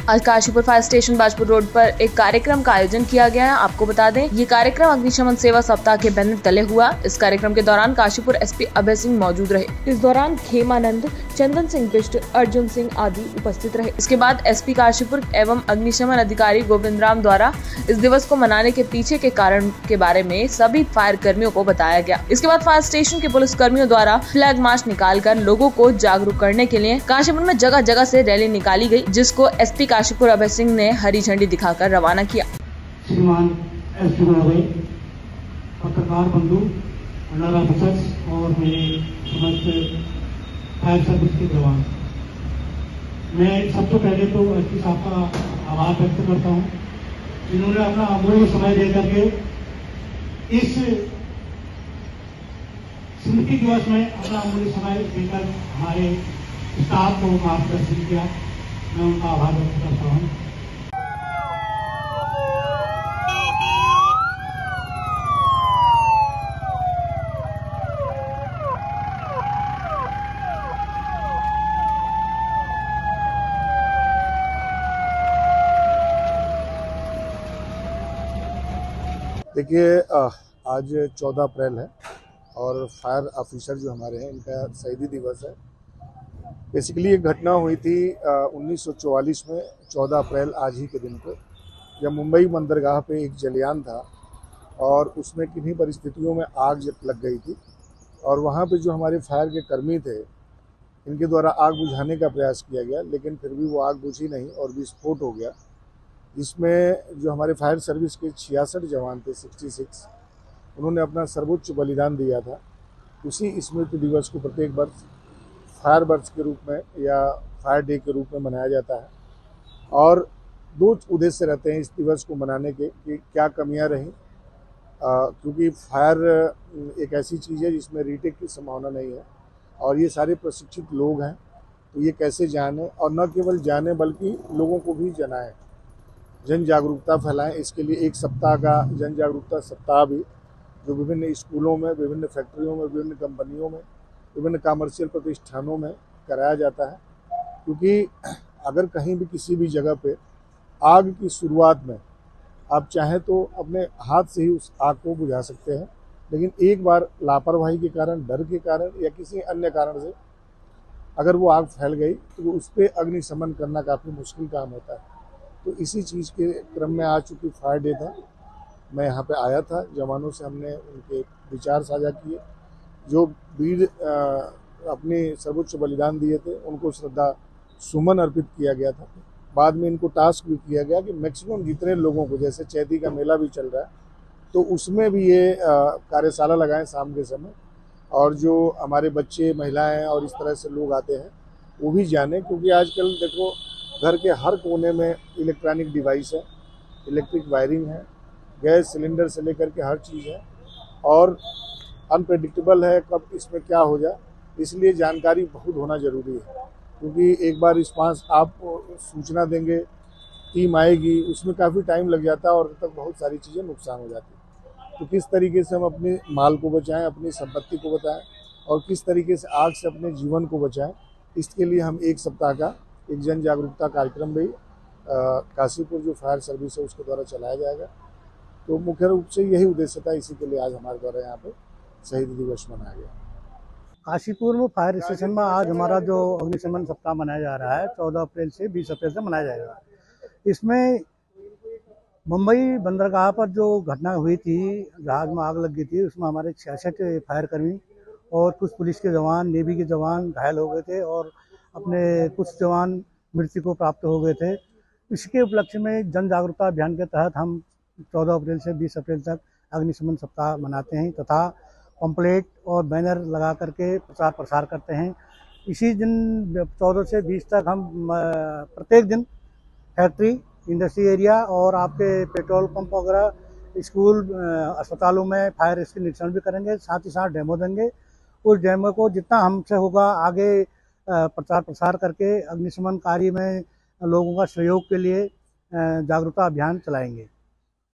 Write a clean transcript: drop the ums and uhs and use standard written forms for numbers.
आज Kashipur fire station Bajpur road पर एक कार्यक्रम का आयोजन किया गया है। आपको बता दें, ये कार्यक्रम अग्निशमन सेवा सप्ताह के बैनर तले हुआ। इस कार्यक्रम के दौरान काशीपुर एसपी अभय सिंह मौजूद रहे। इस दौरान खेमानंद, चंदन सिंह बिष्ट, अर्जुन सिंह आदि उपस्थित रहे। इसके बाद एसपी काशीपुर एवं अग्निशमन अधिकारी गोविंद राम द्वारा इस दिवस को मनाने के पीछे के कारण के बारे में सभी फायर कर्मियों को बताया गया। इसके बाद फायर स्टेशन के पुलिस कर्मियों द्वारा फ्लैग मार्च निकालकर लोगों को जागरूक करने के लिए काशीपुर में जगह जगह से रैली निकाली गई, जिसको एसपी काशीपुर अभय सिंह ने हरी झंडी दिखाकर रवाना किया। श्रीमान एसपी महोदय, पत्रकार बंधु, अंडर ऑफिसर्स और मेरे समस्त फायर सर्विस के जवान, मैं सबसे पहले तो एसपी साहब का आभार व्यक्त करता हूँ, जिन्होंने अपना अमूल्य समय दे करके इस स्मृति दिवस में अपना अमूल्य समय देकर हमारे स्टाफ को मार्गदर्शन किया। मैं उनका आभार व्यक्त करता हूँ। देखिए, आज 14 अप्रैल है और फायर ऑफिसर जो हमारे हैं, इनका शहीदी दिवस है। बेसिकली एक घटना हुई थी 1944 में 14 अप्रैल आज ही के दिन को, जब मुंबई बंदरगाह पे एक जलयान था और उसमें किन्हीं परिस्थितियों में आग लग गई थी और वहाँ पे जो हमारे फायर के कर्मी थे, इनके द्वारा आग बुझाने का प्रयास किया गया, लेकिन फिर भी वो आग बुझी नहीं और विस्फोट हो गया, जिसमें जो हमारे फायर सर्विस के 66 जवान थे, 66, उन्होंने अपना सर्वोच्च बलिदान दिया था। उसी स्मृति दिवस को प्रत्येक वर्ष फायर वर्ष के रूप में या फायर डे के रूप में मनाया जाता है और दो उद्देश्य रहते हैं इस दिवस को मनाने के कि क्या कमियां रहीं, क्योंकि फायर एक ऐसी चीज़ है जिसमें रीटेक की संभावना नहीं है और ये सारे प्रशिक्षित लोग हैं, तो ये कैसे जाने और न केवल जाने बल्कि लोगों को भी जनाएं, जन जागरूकता फैलाएं। इसके लिए एक सप्ताह का जन जागरूकता सप्ताह भी जो विभिन्न स्कूलों में, विभिन्न फैक्ट्रियों में, विभिन्न कंपनियों में, विभिन्न कमर्शियल प्रतिष्ठानों में कराया जाता है, क्योंकि अगर कहीं भी किसी भी जगह पे आग की शुरुआत में आप चाहें तो अपने हाथ से ही उस आग को बुझा सकते हैं, लेकिन एक बार लापरवाही के कारण, डर के कारण या किसी अन्य कारण से अगर वो आग फैल गई तो उस पर अग्निशमन करना काफ़ी मुश्किल काम होता है। तो इसी चीज़ के क्रम में आज चूँकि फायर डे था, मैं यहाँ पे आया था, जवानों से हमने उनके विचार साझा किए। जो वीर अपने सर्वोच्च बलिदान दिए थे, उनको श्रद्धा सुमन अर्पित किया गया था। बाद में इनको टास्क भी किया गया कि मैक्सिमम जितने लोगों को, जैसे चैती का मेला भी चल रहा है, तो उसमें भी ये कार्यशाला लगाएं शाम के समय, और जो हमारे बच्चे, महिलाएं और इस तरह से लोग आते हैं वो भी जानें, क्योंकि आजकल देखो घर के हर कोने में इलेक्ट्रॉनिक डिवाइस है, इलेक्ट्रिक वायरिंग है, गैस सिलेंडर से लेकर के हर चीज़ है और अनप्रेडिक्टेबल है कब इसमें क्या हो जाए, इसलिए जानकारी बहुत होना ज़रूरी है। क्योंकि एक बार रिस्पांस आप सूचना देंगे, टीम आएगी, उसमें काफ़ी टाइम लग जाता है और तक बहुत सारी चीज़ें नुकसान हो जाती है। तो किस तरीके से हम अपने माल को बचाएं, अपनी संपत्ति को बचाएं और किस तरीके से आग से अपने जीवन को बचाएं, इसके लिए हम एक सप्ताह का एक जन जागरूकता कार्यक्रम भी काशीपुर जो फायर सर्विस है उसके द्वारा चलाया जाएगा। तो मुख्य रूप से यही उद्देश्य था, इसी के लिए आज हमारे द्वारा यहाँ पे शहीद दिवस मनाया गया। काशीपुर में फायर स्टेशन में आज हमारा जो अग्निशमन सप्ताह मनाया जा रहा है 14 अप्रैल से 20 अप्रैल तक मनाया जाएगा। इसमें मुंबई बंदरगाह पर जो घटना हुई थी, जहाज में आग लग गई थी, उसमें हमारे 66 फायर कर्मी और कुछ पुलिस के जवान, नेवी के जवान घायल हो गए थे और अपने कुछ जवान मृत्यु को प्राप्त हो गए थे। इसके उपलक्ष्य में जन जागरूकता अभियान के तहत हम 14 अप्रैल से 20 अप्रैल तक अग्निशमन सप्ताह मनाते हैं तथा पंपलेट और बैनर लगा करके प्रचार प्रसार करते हैं। इसी दिन 14 से 20 तक हम प्रत्येक दिन फैक्ट्री, इंडस्ट्री एरिया और आपके पेट्रोल पंप वगैरह, स्कूल, अस्पतालों में फायर इसके निरीक्षण भी करेंगे, साथ ही साथ डेमो देंगे। उस डेमो को जितना हमसे होगा आगे प्रचार प्रसार करके अग्निशमन कार्य में लोगों का सहयोग के लिए जागरूकता अभियान चलाएंगे।